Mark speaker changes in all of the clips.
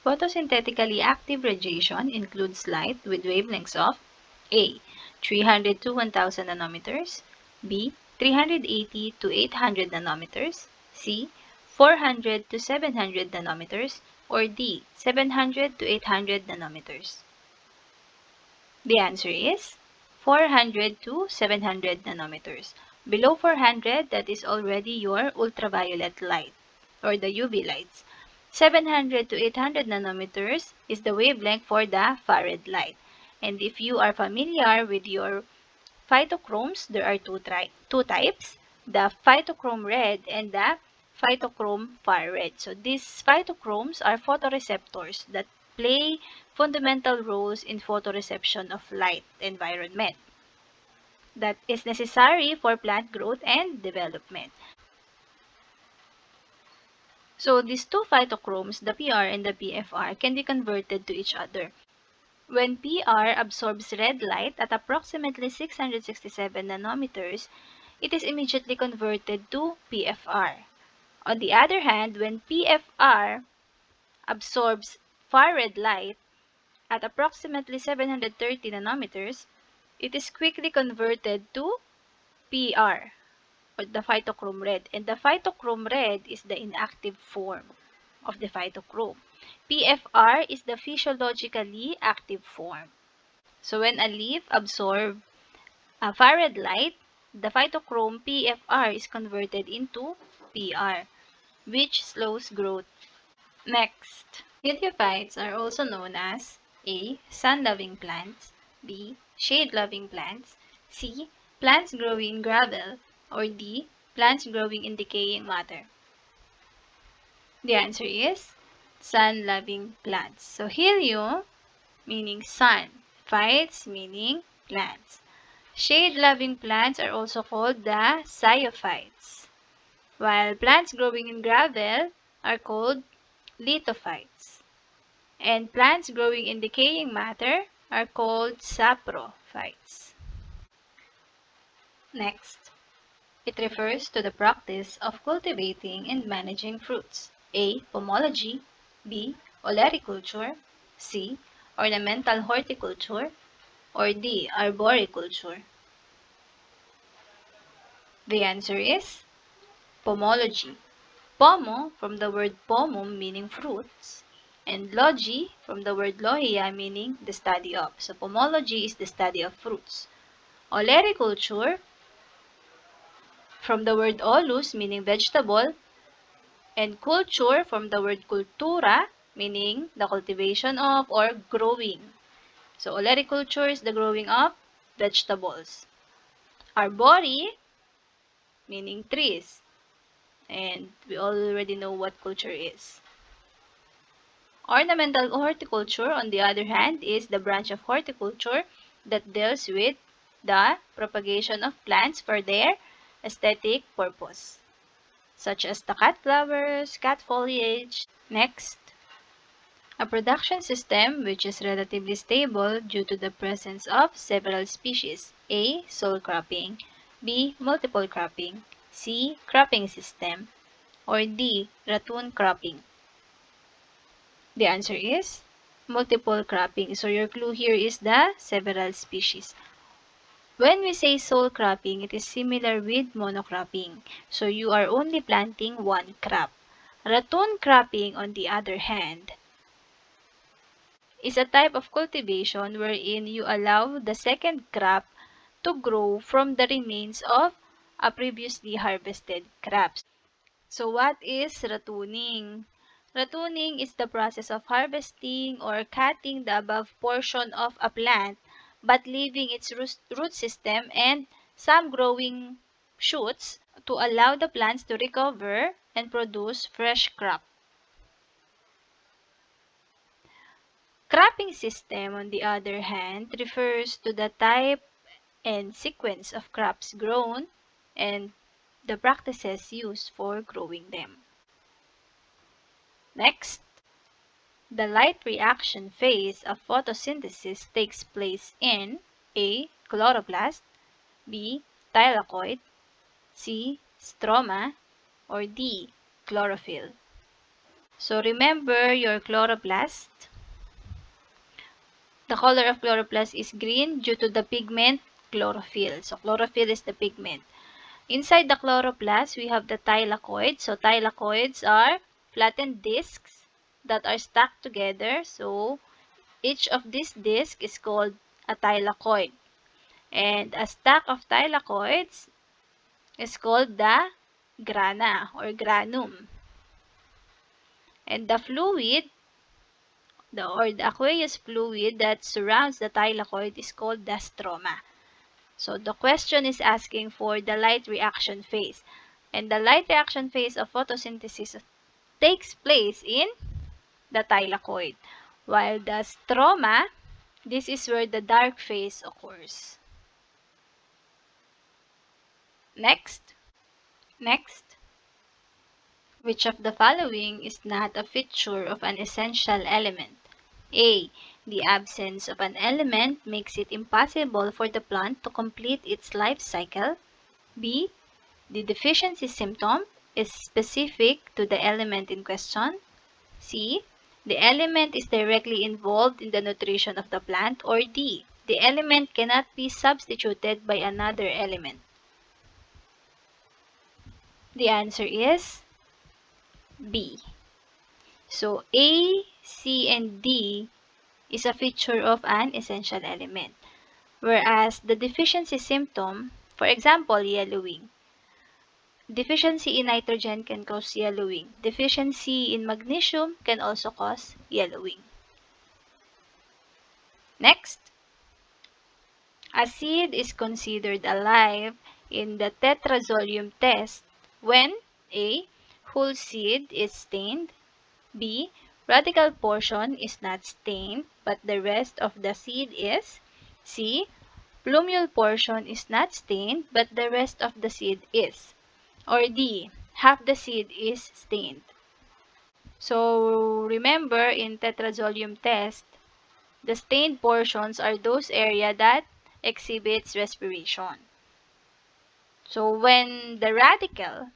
Speaker 1: Photosynthetically active radiation includes light with wavelengths of A. 300 to 1000 nanometers, B. 380 to 800 nanometers, C. 400 to 700 nanometers, or D. 700 to 800 nanometers. The answer is 400 to 700 nanometers. Below 400, that is already your ultraviolet light or the UV lights. 700 to 800 nanometers is the wavelength for the far-red light. And if you are familiar with your phytochromes, there are two types, the phytochrome red and the phytochrome far red. So these phytochromes are photoreceptors that play fundamental roles in photoreception of light environment that is necessary for plant growth and development. So these two phytochromes, the PR and the PFR, can be converted to each other. When PR absorbs red light at approximately 667 nanometers, it is immediately converted to PFR. On the other hand, when PFR absorbs far red light at approximately 730 nanometers, it is quickly converted to PR, or the phytochrome red. And the phytochrome red is the inactive form of the phytochrome. PFR is the physiologically active form. So when a leaf absorbs far red light, the phytochrome PFR is converted into PR, which slows growth. Next, heliophytes are also known as A. Sun-loving plants, B. Shade-loving plants, C. Plants growing in gravel, or D. Plants growing in decaying matter. The answer is sun-loving plants. So helio meaning sun, phytes meaning plants. Shade-loving plants are also called the xyophytes, while plants growing in gravel are called lithophytes, and plants growing in decaying matter are called saprophytes. Next, it refers to the practice of cultivating and managing fruits. A. Pomology, B. Olericulture, C. Ornamental horticulture, or D. Arboriculture. The answer is pomology. Pomo from the word pomum meaning fruits, and logy from the word logia meaning the study of. So pomology is the study of fruits. Olericulture from the word olus meaning vegetable, and culture from the word cultura meaning the cultivation of or growing. So olericulture is the growing of vegetables. Arbori meaning trees, and we already know what culture is. Ornamental horticulture, on the other hand, is the branch of horticulture that deals with the propagation of plants for their aesthetic purpose, such as the cat flowers, cat foliage. Next, a production system which is relatively stable due to the presence of several species. A. Sole cropping, B. Multiple cropping, C. Cropping system, or D. Ratoon cropping. The answer is multiple cropping. So your clue here is the several species. When we say sole cropping, it is similar with monocropping. So you are only planting one crop. Ratoon cropping, on the other hand, is a type of cultivation wherein you allow the second crop to grow from the remains of a previously harvested crops. So what is ratooning? Ratooning is the process of harvesting or cutting the above portion of a plant but leaving its root system and some growing shoots to allow the plants to recover and produce fresh crop. Cropping system, on the other hand, refers to the type and sequence of crops grown and the practices used for growing them. Next, the light reaction phase of photosynthesis takes place in A. Chloroplast, B. Thylakoid, C. Stroma, or D. Chlorophyll. So remember your chloroplast. The color of chloroplast is green due to the pigment chlorophyll. So chlorophyll is the pigment. Inside the chloroplast, we have the thylakoids. So thylakoids are flattened discs that are stacked together. So each of these discs is called a thylakoid. And a stack of thylakoids is called the grana or granum. And the fluid, the aqueous fluid that surrounds the thylakoid is called the stroma. So the question is asking for the light reaction phase. And the light reaction phase of photosynthesis takes place in the thylakoid. While the stroma, this is where the dark phase occurs. Next. Which of the following is not a feature of an essential element? A. The absence of an element makes it impossible for the plant to complete its life cycle. B. The deficiency symptom is specific to the element in question. C. The element is directly involved in the nutrition of the plant. Or D. The element cannot be substituted by another element. The answer is B. So A, C, and D is a feature of an essential element. Whereas the deficiency symptom, for example, yellowing. Deficiency in nitrogen can cause yellowing. Deficiency in magnesium can also cause yellowing. Next, a seed is considered alive in the tetrazolium test when A. Whole seed is stained. B. Radical portion is not stained, but the rest of the seed is. C. Plumule portion is not stained, but the rest of the seed is. Or D. Half the seed is stained. So remember, in tetrazolium test, the stained portions are those areas that exhibits respiration. So when the radical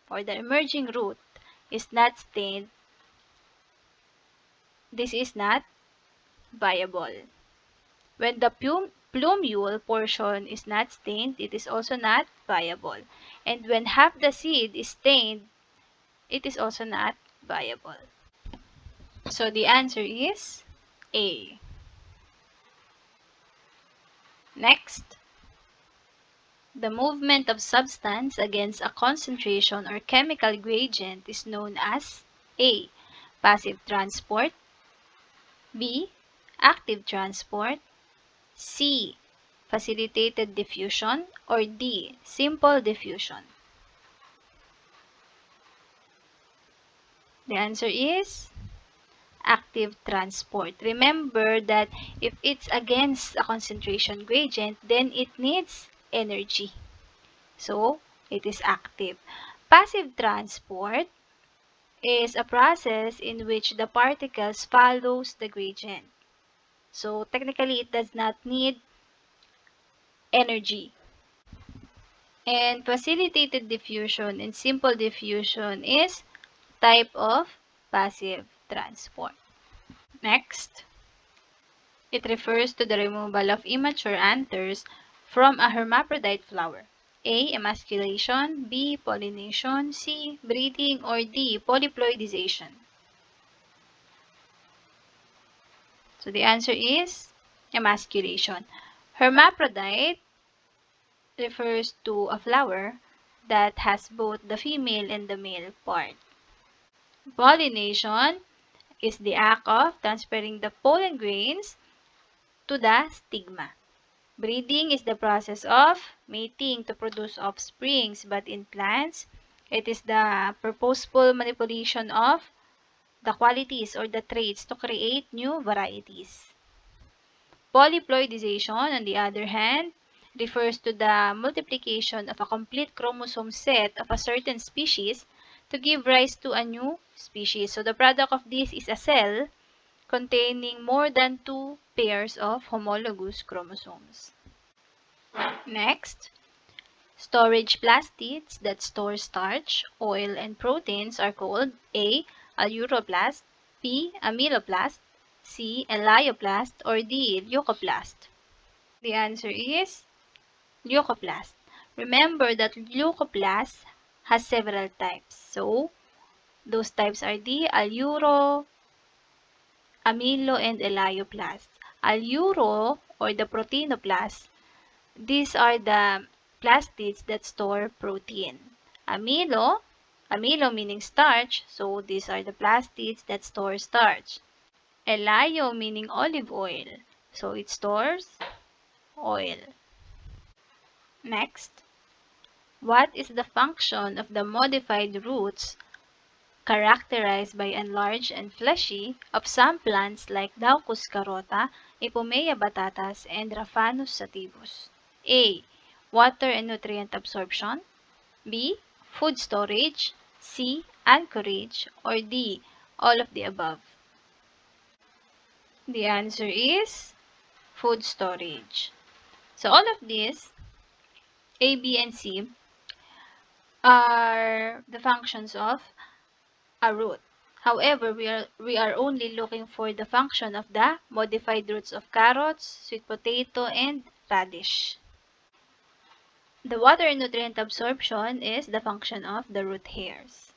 Speaker 1: or the emerging root is not stained, this is not viable. When the plumule portion is not stained, it is also not viable. And when half the seed is stained, it is also not viable. So the answer is A. Next, the movement of substance against a concentration or chemical gradient is known as A. Passive transport. B. Active transport. C. Facilitated diffusion. Or D. Simple diffusion. The answer is active transport. Remember that if it's against a concentration gradient, then it needs energy. So, it is active. Passive transport is a process in which the particles follows the gradient. So, technically, it does not need energy. And facilitated diffusion and simple diffusion is type of passive transport. Next, it refers to the removal of immature anthers from a hermaphrodite flower. A. Emasculation. B. Pollination. C. Breeding. Or D. Polyploidization. So the answer is emasculation. Hermaphrodite refers to a flower that has both the female and the male part. Pollination is the act of transferring the pollen grains to the stigma. Breeding is the process of mating to produce offsprings, but in plants, it is the purposeful manipulation of the qualities or the traits to create new varieties. Polyploidization, on the other hand, refers to the multiplication of a complete chromosome set of a certain species to give rise to a new species. So the product of this is a cell containing more than 2 pairs of homologous chromosomes. Next, storage plastids that store starch, oil, and proteins are called A. aleuroplast, B. Amyloplast, C. Elaioplast, or D. Leucoplast? The answer is leucoplast. Remember that leucoplast has several types. So, those types are the aleuro, amylo, and elaioplast. Aleuro, or the proteinoplast, these are the plastids that store protein. Amylo, amylo meaning starch, so these are the plastids that store starch. Elaio meaning olive oil, so it stores oil. Next, what is the function of the modified roots characterized by enlarged and fleshy of some plants like Daucus carota, Ipomea batatas, and Raphanus sativus? A. Water and nutrient absorption, B. Food storage, C. Anchorage, or D. All of the above? The answer is food storage. So all of these, A, B, and C, are the functions of a root. However, we are only looking for the function of the modified roots of carrots, sweet potato, and radish. The water and nutrient absorption is the function of the root hairs.